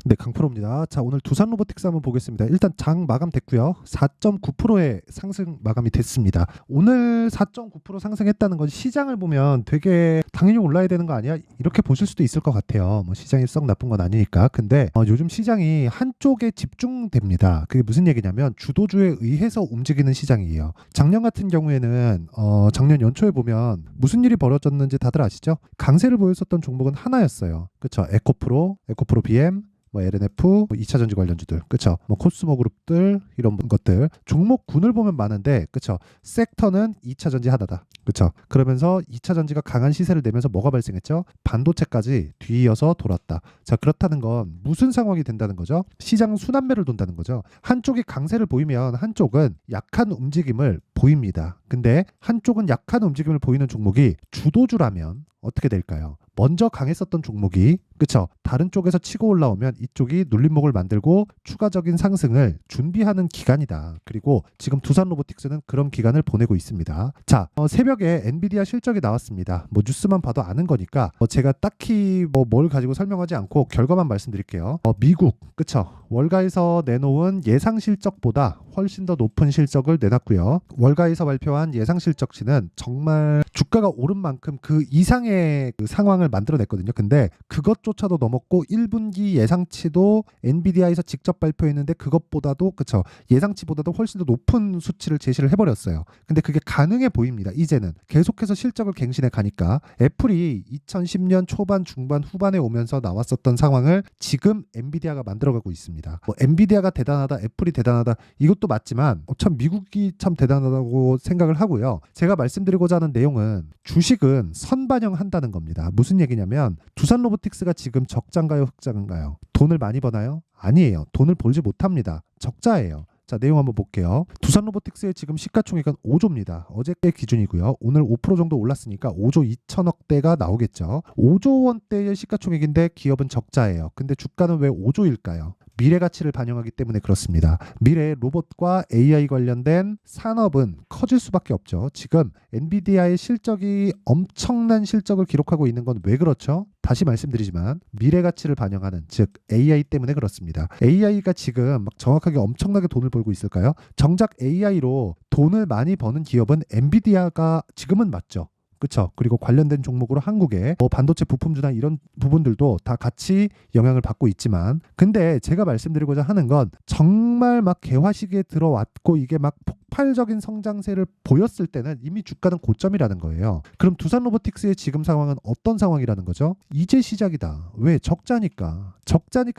네, 강프로입니다. 자, 오늘 두산 로보틱스 한번 보겠습니다. 일단 장 마감 됐고요. 4.9%의 상승 마감이 됐습니다. 오늘 4.9% 상승했다는 건 시장을 보면 되게 당연히 올라야 되는 거 아니야? 이렇게 보실 수도 있을 것 같아요. 뭐 시장이 썩 나쁜 건 아니니까. 근데 요즘 시장이 한쪽에 집중됩니다. 그게 무슨 얘기냐면 주도주에 의해서 움직이는 시장이에요. 작년 같은 경우에는 작년 연초에 보면 무슨 일이 벌어졌는지 다들 아시죠? 강세를 보였었던 종목은 하나였어요. 그렇죠? 에코프로 BM, 뭐 LNF, 2차전지 관련주들, 그쵸? 뭐 코스모 그룹들 이런 것들 종목군을 보면 많은데, 그쵸? 섹터는 2차전지 하나다, 그쵸? 그러면서 2차전지가 강한 시세를 내면서 뭐가 발생했죠? 반도체까지 뒤이어서 돌았다. 자, 그렇다는 건 무슨 상황이 된다는 거죠? 시장 순환매를 돈다는 거죠. 한쪽이 강세를 보이면 한쪽은 약한 움직임을 보입니다. 근데 한쪽은 약한 움직임을 보이는 종목이 주도주라면 어떻게 될까요? 먼저 강했었던 종목이, 그쵸? 다른 쪽에서 치고 올라오면 이쪽이 눌림목을 만들고 추가적인 상승을 준비하는 기간이다. 그리고 지금 두산 로보틱스는 그런 기간을 보내고 있습니다. 자, 새벽에 엔비디아 실적이 나왔습니다. 뭐 뉴스만 봐도 아는 거니까 제가 딱히 뭘 가지고 설명하지 않고 결과만 말씀드릴게요. 미국, 그쵸? 월가에서 내놓은 예상 실적보다 훨씬 더 높은 실적을 내놨고요. 월가에서 발표한 예상 실적치는 정말 주가가 오른 만큼 그 이상의 그 상황을 만들어냈거든요. 근데 그것조차도 넘었고 1분기 예상치도 엔비디아에서 직접 발표했는데 그것보다도, 그쵸, 예상치보다도 훨씬 더 높은 수치를 제시를 해버렸어요. 근데 그게 가능해 보입니다. 이제는 계속해서 실적을 갱신해 가니까. 애플이 2010년 초반, 중반, 후반에 오면서 나왔었던 상황을 지금 엔비디아가 만들어가고 있습니다. 뭐 엔비디아가 대단하다, 애플이 대단하다, 이것도 맞지만 참 미국이 참 대단하다고 생각을 하고요. 제가 말씀드리고자 하는 내용은 주식은 선반영한다는 겁니다. 무슨 얘기냐면 두산 로보틱스가 지금 적자인가요, 흑자인가요? 돈을 많이 버나요? 아니에요. 돈을 벌지 못합니다. 적자예요. 자, 내용 한번 볼게요. 두산 로보틱스의 지금 시가총액은 5조입니다. 어저께 기준이고요. 오늘 5% 정도 올랐으니까 5조 2천억대가 나오겠죠. 5조 원대의 시가총액인데 기업은 적자예요. 근데 주가는 왜 5조일까요? 미래 가치를 반영하기 때문에 그렇습니다. 미래 로봇과 AI 관련된 산업은 커질 수밖에 없죠. 지금 엔비디아의 실적이 엄청난 실적을 기록하고 있는 건 왜 그렇죠? 다시 말씀드리지만 미래 가치를 반영하는, 즉 AI 때문에 그렇습니다. AI가 지금 막 정확하게 엄청나게 돈을 벌고 있을까요? 정작 AI로 돈을 많이 버는 기업은 엔비디아가 지금은 맞죠. 그렇죠. 그리고 관련된 종목으로 한국의 반도체 부품주나 이런 부분들도 다 같이 영향을 받고 있지만, 근데 제가 말씀드리고자 하는 건 정말 막 개화 시기에 들어왔고 이게 막 폭발적인 성장세를 보였을 때는 이미 주가는 고점이라는 거예요. 그럼 두산 로보틱스의 지금 상황은 어떤 상황이라는 거죠? 이제 시작이다. 왜? 적자니까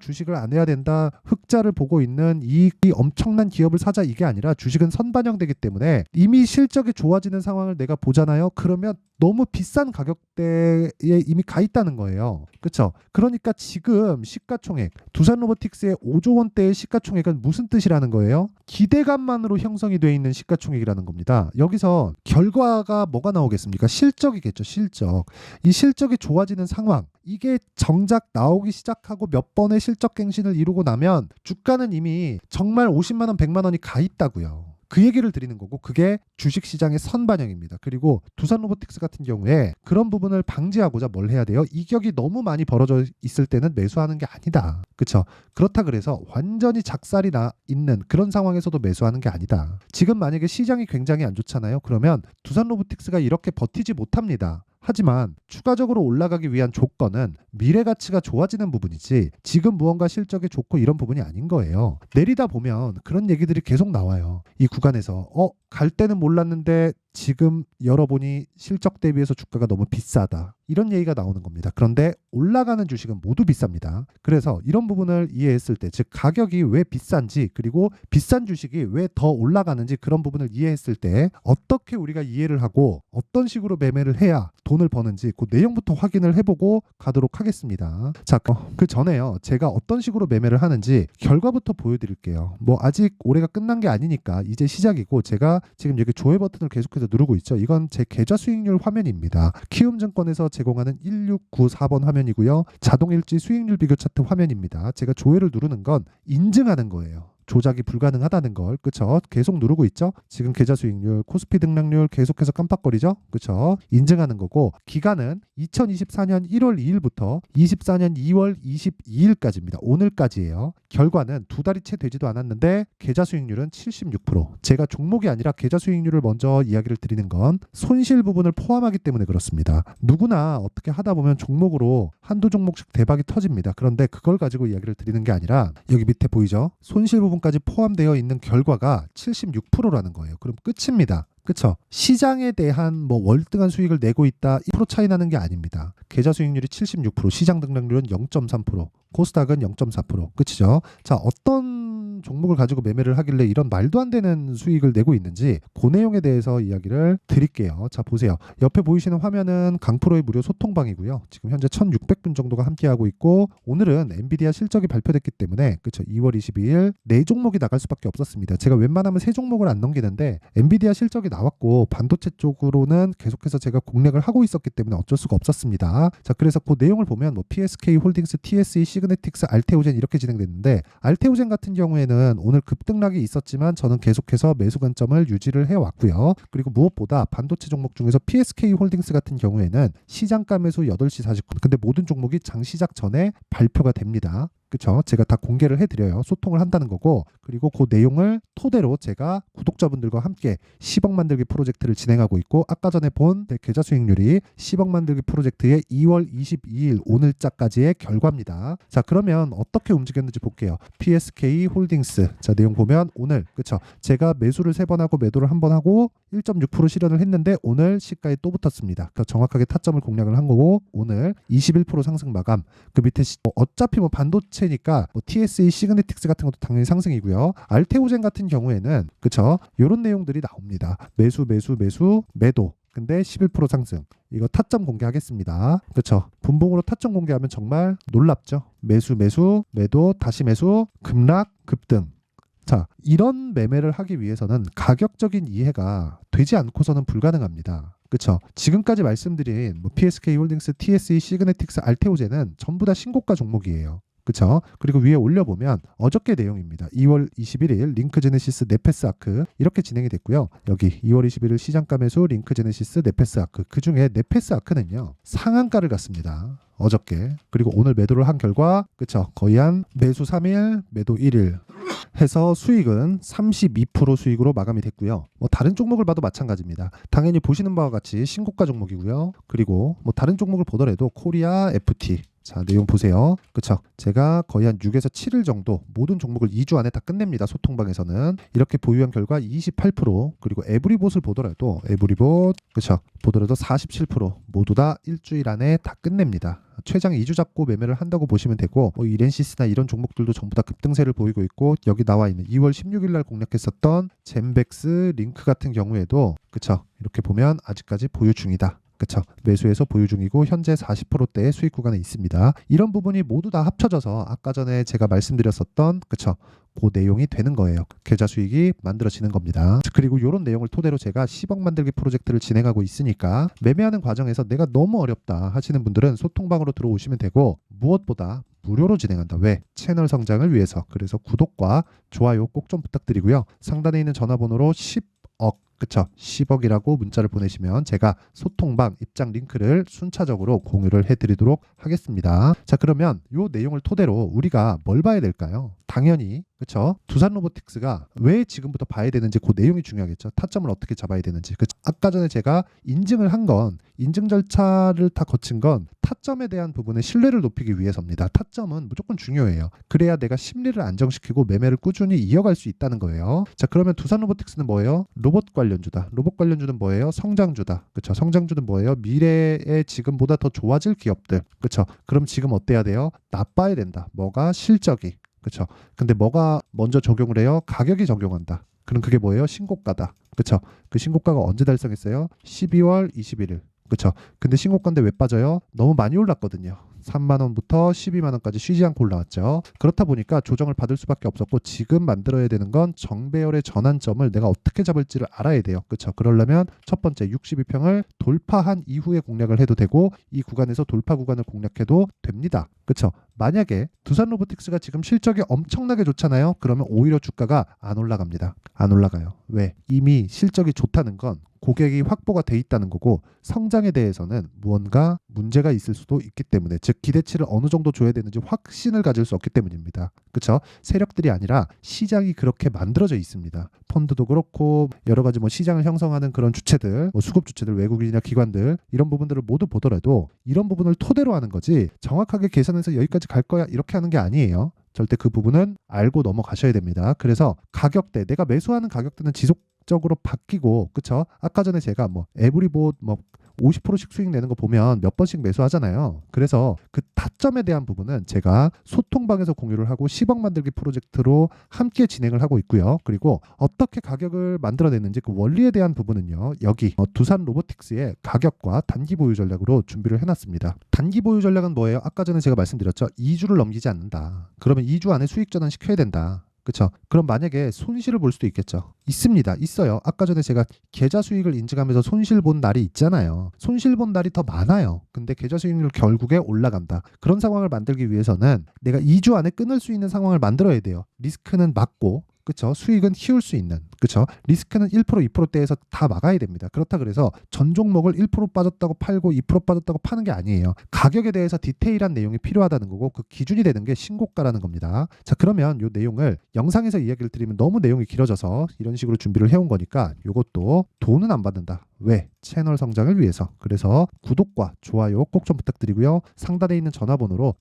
주식을 안 해야 된다, 흑자를 보고 있는 이 엄청난 기업을 사자, 이게 아니라 주식은 선반영되기 때문에 이미 실적이 좋아지는 상황을 내가 보잖아요. 그러면 너무 비싼 가격대에 이미 가 있다는 거예요. 그렇죠? 그러니까 지금 시가총액, 두산 로보틱스의 5조 원대의 시가총액은 무슨 뜻이라는 거예요? 기대감만으로 형성이 되어 있는 시가총액이라는 겁니다. 여기서 결과가 뭐가 나오겠습니까? 실적이겠죠. 실적. 이 실적이 좋아지는 상황, 이게 정작 나오기 시작하고 몇 번의 실적 갱신을 이루고 나면 주가는 이미 정말 50만 원, 100만 원이 가 있다고요. 그 얘기를 드리는 거고, 그게 주식시장의 선반영입니다. 그리고 두산 로보틱스 같은 경우에 그런 부분을 방지하고자 뭘 해야 돼요? 이격이 너무 많이 벌어져 있을 때는 매수하는 게 아니다. 그렇죠? 그렇다 그래서 완전히 작살이 나 있는 그런 상황에서도 매수하는 게 아니다. 지금 만약에 시장이 굉장히 안 좋잖아요. 그러면 두산 로보틱스가 이렇게 버티지 못합니다. 하지만 추가적으로 올라가기 위한 조건은 미래 가치가 좋아지는 부분이지 지금 무언가 실적이 좋고 이런 부분이 아닌 거예요. 내리다 보면 그런 얘기들이 계속 나와요. 이 구간에서 갈 때는 몰랐는데 지금 열어보니 실적 대비해서 주가가 너무 비싸다, 이런 얘기가 나오는 겁니다. 그런데 올라가는 주식은 모두 비쌉니다. 그래서 이런 부분을 이해했을 때, 즉 가격이 왜 비싼지, 그리고 비싼 주식이 왜 더 올라가는지, 그런 부분을 이해했을 때 어떻게 우리가 이해를 하고 어떤 식으로 매매를 해야 돈을 버는지 그 내용부터 확인을 해보고 가도록 하겠습니다. 자, 그 전에요, 제가 어떤 식으로 매매를 하는지 결과부터 보여드릴게요. 뭐 아직 올해가 끝난 게 아니니까 이제 시작이고, 제가 지금 여기 조회 버튼을 계속해서 누르고 있죠. 이건 제 계좌 수익률 화면입니다. 키움증권에서 제공하는 1694번 화면이고요. 자동일지 수익률 비교 차트 화면입니다. 제가 조회를 누르는 건 인증하는 거예요. 조작이 불가능하다는 걸, 그쵸? 계속 누르고 있죠? 지금 계좌 수익률, 코스피 등락률 계속해서 깜빡거리죠? 그쵸? 인증하는 거고, 기간은 2024년 1월 2일부터 24년 2월 22일까지입니다. 오늘까지예요. 결과는 두 달이 채 되지도 않았는데 계좌 수익률은 76%. 제가 종목이 아니라 계좌 수익률을 먼저 이야기를 드리는 건 손실 부분을 포함하기 때문에 그렇습니다. 누구나 어떻게 하다 보면 종목으로 한두 종목씩 대박이 터집니다. 그런데 그걸 가지고 이야기를 드리는 게 아니라 여기 밑에 보이죠? 손실 부분까지 포함되어 있는 결과가 76%라는 거예요. 그럼 끝입니다. 그쵸? 시장에 대한 뭐 월등한 수익을 내고 있다 1% 차이 나는 게 아닙니다. 계좌 수익률이 76%, 시장 등락률은 0.3%, 코스닥은 0.4%. 끝이죠? 자, 어떤 종목을 가지고 매매를 하길래 이런 말도 안 되는 수익을 내고 있는지 그 내용에 대해서 이야기를 드릴게요. 자, 보세요. 옆에 보이시는 화면은 강프로의 무료 소통방이고요. 지금 현재 1600분 정도가 함께하고 있고, 오늘은 엔비디아 실적이 발표됐기 때문에 그쵸, 2월 22일 4종목이 나갈 수밖에 없었습니다. 제가 웬만하면 3종목을 안 넘기는데 엔비디아 실적이 나왔고 반도체 쪽으로는 계속해서 제가 공략을 하고 있었기 때문에 어쩔 수가 없었습니다. 자, 그래서 그 내용을 보면 뭐 PSK 홀딩스, TSE, 시그네틱스, 알테오젠 이렇게 진행됐는데, 알테오젠 같은 경우에는 오늘 급등락이 있었지만 저는 계속해서 매수 관점을 유지를 해왔고요. 그리고 무엇보다 반도체 종목 중에서 PSK 홀딩스 같은 경우에는 시장가 매수 8시 49분, 근데 모든 종목이 장시작 전에 발표가 됩니다. 그쵸? 제가 다 공개를 해드려요. 소통을 한다는 거고, 그리고 그 내용을 토대로 제가 구독자분들과 함께 10억 만들기 프로젝트를 진행하고 있고, 아까 전에 본 계좌 수익률이 10억 만들기 프로젝트의 2월 22일 오늘자까지의 결과입니다. 자, 그러면 어떻게 움직였는지 볼게요. PSK 홀딩스, 자, 내용 보면 오늘 그쵸? 제가 매수를 3번 하고 매도를 1번 하고 1.6% 실현을 했는데 오늘 시가에 또 붙었습니다. 그러니까 정확하게 타점을 공략을 한 거고, 오늘 21% 상승 마감. 그 밑에 어차피 뭐 반도체니까 뭐 TSE, 시그네틱스 같은 것도 당연히 상승이고요. 알테오젠 같은 경우에는 그쵸, 이런 내용들이 나옵니다. 매수, 매도. 근데 11% 상승. 이거 타점 공개하겠습니다. 그쵸? 분봉으로 타점 공개하면 정말 놀랍죠? 매수, 매도, 다시 매수, 급락, 급등. 자, 이런 매매를 하기 위해서는 가격적인 이해가 되지 않고서는 불가능합니다. 그쵸? 지금까지 말씀드린 뭐 PSK 홀딩스, TSE, 시그네틱스, 알테오젠은 전부 다 신고가 종목이에요. 그쵸? 그리고 위에 올려보면 어저께 내용입니다. 2월 21일 링크제네시스, 네페스아크 이렇게 진행이 됐고요. 여기 2월 21일 시장가 매수 링크제네시스, 네페스아크, 그 중에 네페스아크는요 상한가를 갔습니다. 어저께. 그리고 오늘 매도를 한 결과 그쵸, 거의 한 매수 3일 매도 1일 해서 수익은 32% 수익으로 마감이 됐고요. 뭐 다른 종목을 봐도 마찬가지입니다. 당연히 보시는 바와 같이 신고가 종목이고요. 그리고 뭐 다른 종목을 보더라도 코리아 FT, 자, 내용 보세요. 그쵸? 제가 거의 한 6에서 7일 정도 모든 종목을 2주 안에 다 끝냅니다. 소통방에서는. 이렇게 보유한 결과 28%, 그리고 에브리봇을 보더라도 에브리봇 그쵸? 보더라도 47% 모두 다 일주일 안에 다 끝냅니다. 최장 2주 잡고 매매를 한다고 보시면 되고, 뭐 이렌시스나 이런 종목들도 전부 다 급등세를 보이고 있고, 여기 나와 있는 2월 16일 날 공략했었던 젠백스, 링크 같은 경우에도 그쵸? 이렇게 보면 아직까지 보유 중이다. 그쵸? 매수해서 보유 중이고 현재 40%대의 수익 구간에 있습니다. 이런 부분이 모두 다 합쳐져서 아까 전에 제가 말씀드렸었던 그쵸? 그 내용이 되는 거예요. 계좌 수익이 만들어지는 겁니다. 그리고 이런 내용을 토대로 제가 10억 만들기 프로젝트를 진행하고 있으니까 매매하는 과정에서 내가 너무 어렵다 하시는 분들은 소통방으로 들어오시면 되고, 무엇보다 무료로 진행한다. 왜? 채널 성장을 위해서. 그래서 구독과 좋아요 꼭 좀 부탁드리고요. 상단에 있는 전화번호로 10억 그쵸? 10억이라고 문자를 보내시면 제가 소통방 입장 링크를 순차적으로 공유를 해드리도록 하겠습니다. 자, 그러면 이 내용을 토대로 우리가 뭘 봐야 될까요? 당연히 그쵸? 두산로보틱스가 왜 지금부터 봐야 되는지 그 내용이 중요하겠죠. 타점을 어떻게 잡아야 되는지. 그쵸? 아까 전에 제가 인증을 한 건, 인증 절차를 다 거친 건 타점에 대한 부분의 신뢰를 높이기 위해서입니다. 타점은 무조건 중요해요. 그래야 내가 심리를 안정시키고 매매를 꾸준히 이어갈 수 있다는 거예요. 자, 그러면 두산로보틱스는 뭐예요? 로봇 관련주다. 로봇 관련주는 뭐예요? 성장주다. 그쵸? 성장주는 뭐예요? 미래에 지금보다 더 좋아질 기업들. 그쵸? 그럼 지금 어때야 돼요? 나빠야 된다. 뭐가? 실적이. 그쵸? 근데 뭐가 먼저 적용을 해요? 가격이 적용한다. 그럼 그게 뭐예요? 신고가다. 그쵸? 그 신고가가 언제 달성했어요? 12월 21일. 그쵸? 근데 신고가인데 왜 빠져요? 너무 많이 올랐거든요. 3만원부터 12만원까지 쉬지 않고 올라왔죠. 그렇다 보니까 조정을 받을 수밖에 없었고, 지금 만들어야 되는 건 정배열의 전환점을 내가 어떻게 잡을지를 알아야 돼요. 그렇죠? 그러려면 첫 번째 62평을 돌파한 이후에 공략을 해도 되고, 이 구간에서 돌파 구간을 공략해도 됩니다. 그쵸? 만약에 두산 로보틱스가 지금 실적이 엄청나게 좋잖아요. 그러면 오히려 주가가 안 올라갑니다. 안 올라가요. 왜? 이미 실적이 좋다는 건 고객이 확보가 돼 있다는 거고 성장에 대해서는 무언가 문제가 있을 수도 있기 때문에, 즉 기대치를 어느 정도 줘야 되는지 확신을 가질 수 없기 때문입니다. 그렇죠? 세력들이 아니라 시장이 그렇게 만들어져 있습니다. 펀드도 그렇고 여러 가지 뭐 시장을 형성하는 그런 주체들, 뭐 수급 주체들, 외국인이나 기관들 이런 부분들을 모두 보더라도 이런 부분을 토대로 하는 거지 정확하게 계산해서 여기까지 갈 거야 이렇게 하는 게 아니에요. 절대 그 부분은 알고 넘어가셔야 됩니다. 그래서 가격대, 내가 매수하는 가격대는 지속적으로 바뀌고, 그쵸? 아까 전에 제가 뭐 에브리봇 뭐 50%씩 수익 내는 거 보면 몇 번씩 매수하잖아요. 그래서 그 타점에 대한 부분은 제가 소통방에서 공유를 하고 10억 만들기 프로젝트로 함께 진행을 하고 있고요. 그리고 어떻게 가격을 만들어냈는지 그 원리에 대한 부분은요. 여기 두산 로보틱스의 가격과 단기 보유 전략으로 준비를 해놨습니다. 단기 보유 전략은 뭐예요? 아까 전에 제가 말씀드렸죠. 2주를 넘기지 않는다. 그러면 2주 안에 수익 전환 시켜야 된다. 그렇죠. 그럼 만약에 손실을 볼 수도 있겠죠. 있습니다. 있어요. 아까 전에 제가 계좌 수익을 인증하면서 손실 본 날이 있잖아요. 손실 본 날이 더 많아요. 근데 계좌 수익률 결국에 올라간다. 그런 상황을 만들기 위해서는 내가 2주 안에 끊을 수 있는 상황을 만들어야 돼요. 리스크는 막고, 그쵸? 수익은 키울 수 있는, 그쵸? 리스크는 1%, 2%대에서 다 막아야 됩니다. 그렇다 그래서 전 종목을 1% 빠졌다고 팔고 2% 빠졌다고 파는 게 아니에요. 가격에 대해서 디테일한 내용이 필요하다는 거고 그 기준이 되는 게 신고가라는 겁니다. 자, 그러면 이 내용을 영상에서 이야기를 드리면 너무 내용이 길어져서 이런 식으로 준비를 해온 거니까 이것도 돈은 안 받는다. 왜? 채널 성장을 위해서. 그래서 구독과 좋아요 꼭 좀 부탁드리고요. 상단에 있는 전화번호로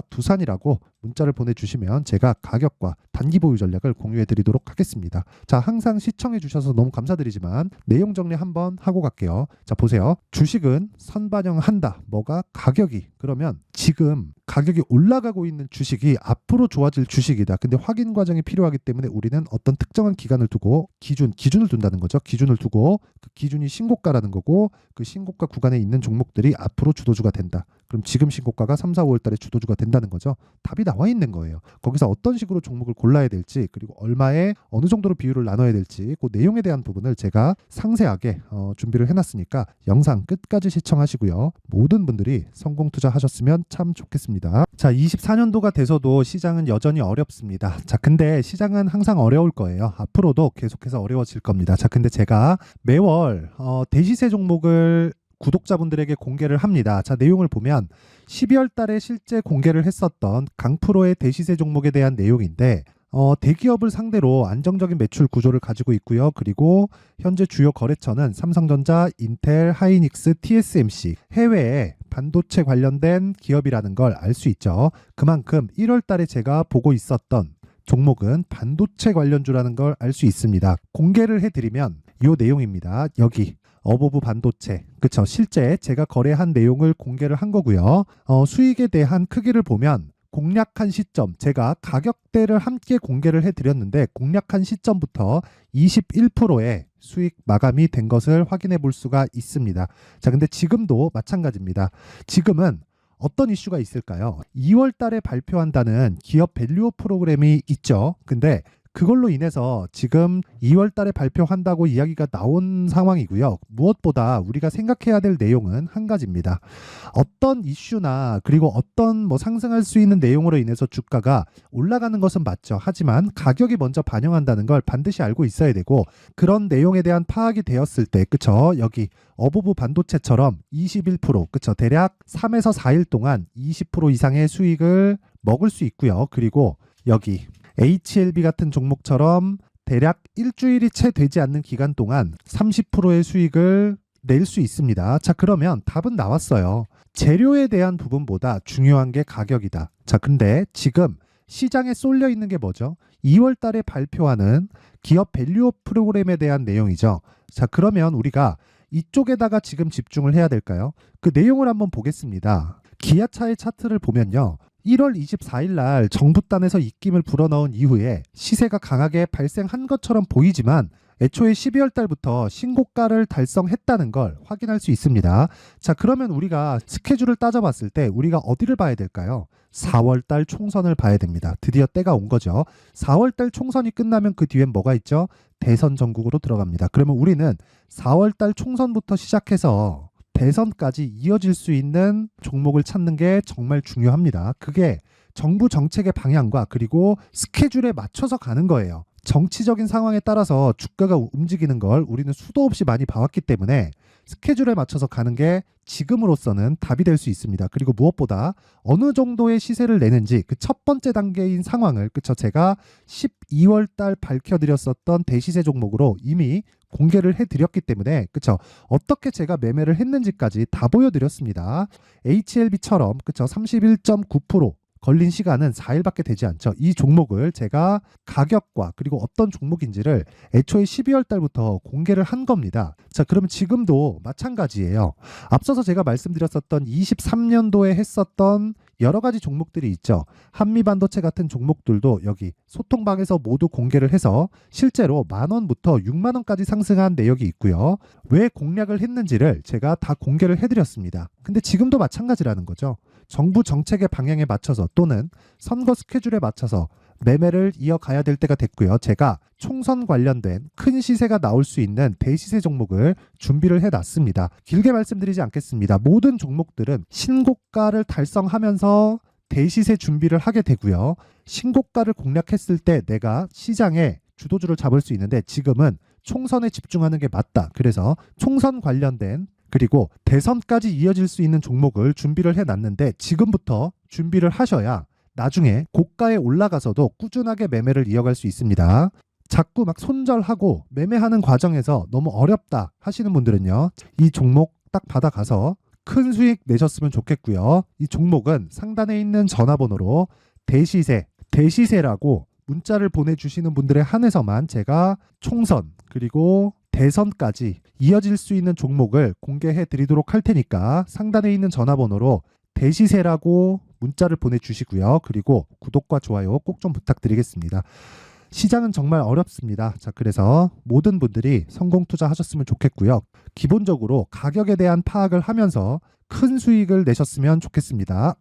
두산이라고 문자를 보내주시면 제가 가격과 단기 보유 전략을 공유해 드리도록 하겠습니다. 자, 항상 시청해 주셔서 너무 감사드리지만 내용 정리 한번 하고 갈게요. 자, 보세요. 주식은 선반영한다. 뭐가? 가격이. 그러면 지금 가격이 올라가고 있는 주식이 앞으로 좋아질 주식이다. 근데 확인 과정이 필요하기 때문에 우리는 어떤 특정한 기간을 두고 기준을 둔다는 거죠. 기준을 두고 그 기준이 신고가라는 거고 그 신고가 구간에 있는 종목들이 앞으로 주도주가 된다. 그럼 지금 신고가가 3, 4, 5월 달에 주도주가 된다는 거죠. 답이 나와 있는 거예요. 거기서 어떤 식으로 종목을 골라야 될지, 그리고 얼마에 어느 정도로 비율을 나눠야 될지 그 내용에 대한 부분을 제가 상세하게 준비를 해놨으니까 영상 끝까지 시청하시고요. 모든 분들이 성공 투자하셨으면 참 좋겠습니다. 자, 24년도가 돼서도 시장은 여전히 어렵습니다. 자, 근데 시장은 항상 어려울 거예요. 앞으로도 계속해서 어려워질 겁니다. 자, 근데 제가 매월 대시세 종목을 구독자분들에게 공개를 합니다. 자, 내용을 보면 12월 달에 실제 공개를 했었던 강프로의 대시세 종목에 대한 내용인데 대기업을 상대로 안정적인 매출 구조를 가지고 있고요. 그리고 현재 주요 거래처는 삼성전자, 인텔, 하이닉스, TSMC, 해외에 반도체 관련된 기업이라는 걸 알 수 있죠. 그만큼 1월 달에 제가 보고 있었던 종목은 반도체 관련주라는 걸 알 수 있습니다. 공개를 해드리면 이 내용입니다. 여기 어보브 반도체, 그쵸? 실제 제가 거래한 내용을 공개를 한 거고요. 수익에 대한 크기를 보면 공략한 시점, 제가 가격대를 함께 공개를 해드렸는데 공략한 시점부터 21%의 수익 마감이 된 것을 확인해 볼 수가 있습니다. 자, 근데 지금도 마찬가지입니다. 지금은 어떤 이슈가 있을까요? 2월 달에 발표한다는 기업 밸류업 프로그램이 있죠. 근데 그걸로 인해서 지금 2월 달에 발표한다고 이야기가 나온 상황이고요. 무엇보다 우리가 생각해야 될 내용은 한 가지입니다. 어떤 이슈나 그리고 어떤 뭐 상승할 수 있는 내용으로 인해서 주가가 올라가는 것은 맞죠. 하지만 가격이 먼저 반영한다는 걸 반드시 알고 있어야 되고 그런 내용에 대한 파악이 되었을 때, 그쵸? 여기 어보브 반도체처럼 21%, 그쵸? 대략 3에서 4일 동안 20% 이상의 수익을 먹을 수 있고요. 그리고 여기 HLB 같은 종목처럼 대략 일주일이 채 되지 않는 기간 동안 30%의 수익을 낼 수 있습니다. 자, 그러면 답은 나왔어요. 재료에 대한 부분보다 중요한 게 가격이다. 자, 근데 지금 시장에 쏠려 있는 게 뭐죠? 2월 달에 발표하는 기업 밸류업 프로그램에 대한 내용이죠. 자, 그러면 우리가 이쪽에다가 지금 집중을 해야 될까요? 그 내용을 한번 보겠습니다. 기아차의 차트를 보면요. 1월 24일 날 정부단에서 입김을 불어넣은 이후에 시세가 강하게 발생한 것처럼 보이지만 애초에 12월 달부터 신고가를 달성했다는 걸 확인할 수 있습니다. 자, 그러면 우리가 스케줄을 따져봤을 때 우리가 어디를 봐야 될까요? 4월 달 총선을 봐야 됩니다. 드디어 때가 온 거죠. 4월 달 총선이 끝나면 그 뒤엔 뭐가 있죠? 대선 전국으로 들어갑니다. 그러면 우리는 4월 달 총선부터 시작해서 대선까지 이어질 수 있는 종목을 찾는 게 정말 중요합니다. 그게 정부 정책의 방향과 그리고 스케줄에 맞춰서 가는 거예요. 정치적인 상황에 따라서 주가가 움직이는 걸 우리는 수도 없이 많이 봐왔기 때문에 스케줄에 맞춰서 가는 게 지금으로서는 답이 될 수 있습니다. 그리고 무엇보다 어느 정도의 시세를 내는지 그 첫 번째 단계인 상황을 제가 12월 달 밝혀드렸었던 대시세 종목으로 이미 공개를 해드렸기 때문에 어떻게 제가 매매를 했는지까지 다 보여드렸습니다. HLB처럼 31.9% 걸린 시간은 4일밖에 되지 않죠. 이 종목을 제가 가격과 그리고 어떤 종목인지를 애초에 12월 달부터 공개를 한 겁니다. 자, 그러면 지금도 마찬가지예요. 앞서서 제가 말씀드렸었던 23년도에 했었던 여러 가지 종목들이 있죠. 한미반도체 같은 종목들도 여기 소통방에서 모두 공개를 해서 실제로 10,000원부터 60,000원까지 상승한 내역이 있고요. 왜 공략을 했는지를 제가 다 공개를 해드렸습니다. 근데 지금도 마찬가지라는 거죠. 정부 정책의 방향에 맞춰서 또는 선거 스케줄에 맞춰서 매매를 이어가야 될 때가 됐고요. 제가 총선 관련된 큰 시세가 나올 수 있는 대시세 종목을 준비를 해놨습니다. 길게 말씀드리지 않겠습니다. 모든 종목들은 신고가를 달성하면서 대시세 준비를 하게 되고요. 신고가를 공략했을 때 내가 시장에 주도주를 잡을 수 있는데 지금은 총선에 집중하는 게 맞다. 그래서 총선 관련된 그리고 대선까지 이어질 수 있는 종목을 준비를 해놨는데 지금부터 준비를 하셔야 나중에 고가에 올라가서도 꾸준하게 매매를 이어갈 수 있습니다. 자꾸 막 손절하고 매매하는 과정에서 너무 어렵다 하시는 분들은요. 이 종목 딱 받아가서 큰 수익 내셨으면 좋겠고요. 이 종목은 상단에 있는 전화번호로 대시세라고 문자를 보내주시는 분들에 한해서만 제가 총선 그리고 대선까지 이어질 수 있는 종목을 공개해 드리도록 할 테니까 상단에 있는 전화번호로 대시세라고 문자를 보내주시고요. 그리고 구독과 좋아요 꼭 좀 부탁드리겠습니다. 시장은 정말 어렵습니다. 자, 그래서 모든 분들이 성공 투자하셨으면 좋겠고요. 기본적으로 가격에 대한 파악을 하면서 큰 수익을 내셨으면 좋겠습니다.